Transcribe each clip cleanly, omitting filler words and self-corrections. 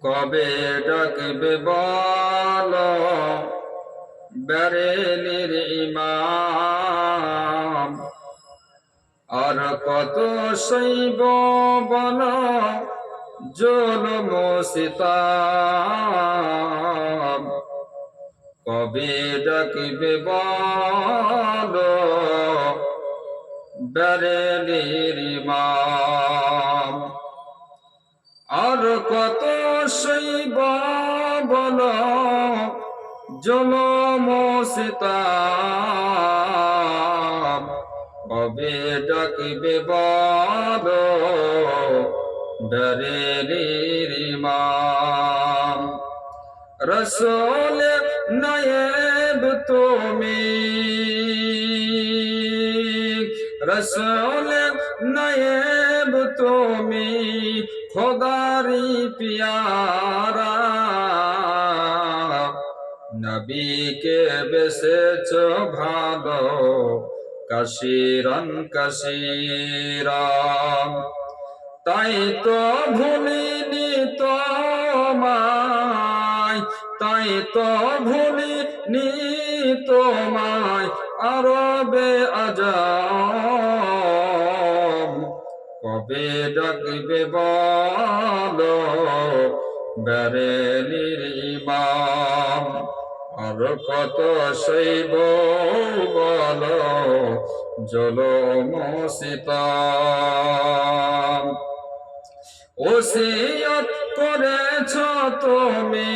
কবে ডাকবে বলো বেরেলির ইমাম, আর কত সইব বলো জুলুম সিতাম। কবে ডাকবে বলো বেরেলির ইমাম, আর কত সইব বলো জুলুম সিতাম। কবে ডাকবে বলো বেরেলির ইমাম। রসূল নায়েব তুমি, রসূল নায়েব তুমি, খোদারি পিয়ারা। নবীকে বেসেছ ভালো কাশিরান কাশিরা, তাই তো ভুলিনি তোমায়, তাই তো ভুলিনি তোমায় আরবে আজম। কবে ডাকবে বলো বেরেলির ইমাম, আর কত সইব বলো জুলুম সিতাম। ওসিয়ত করেছ তুমি,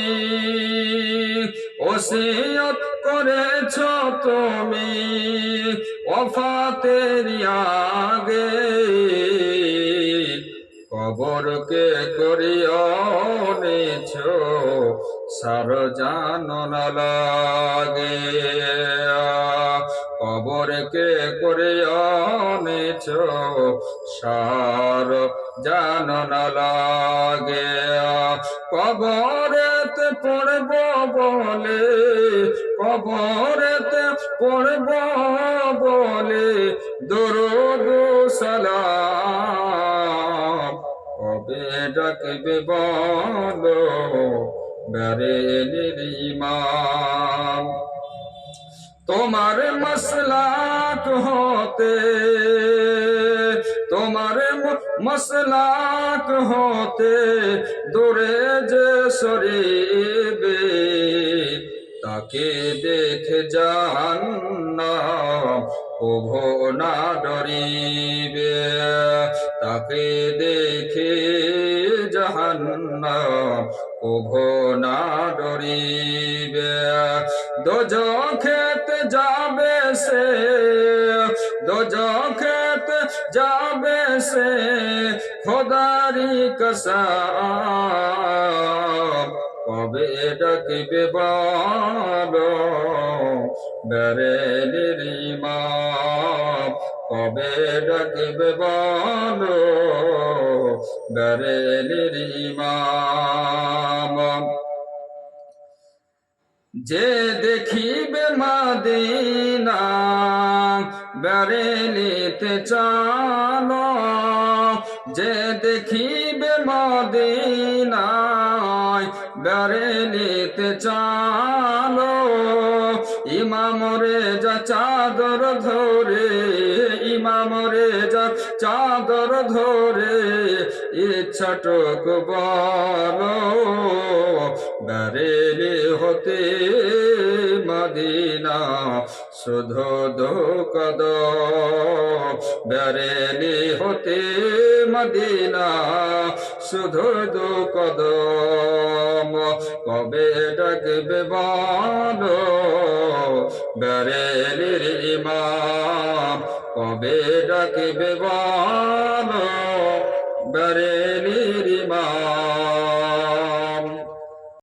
ওসিয়ত করেছ তুমি ওফাতের আগে, কবরকে করিও নিছ সার জানন লাগে। কবরকে করিও নিছ সার জানন লাগে। কবরেতে পড়ব বলে, কবরেতে পড়ব বলে দরুদ সালাম। কবে ডাকবে বলো বেরেলির ইমাম। তোমার মাসলাক হতে, তোমার মাসলাক হতে দূরে যে সরিবে, তাকে দেখে জাহান্নাম কভু না ডরিবে। তাকে দেখে জাহান্নাম কভু না ডরিবে। দোজখেতে যাবে সে, দোজখেতে যাবে সে খোদারি কসম। কবে ডাকবে বলো বেরেলির ইমাম, কবে ডাকবে বলো বেরেলির ইমাম। যে দেখিবে মদিনা বেরেলিতে চলো, যে দেখিবে মদিনা বেরেলিতে চলো। ইমাম রে যা চাদর ধরে, ইমাম রে যা চাদর ধরে ইচ্ছাটুক বলো বেরেলি হতে মদিনা শুধু দুকদম। বেরেলি হতে মদিনা শুধু দুকদম। কবে ডাকবে বলো বেরেলির ইমাম, কবে ডাকবে বলো বেরেলির ইমাম।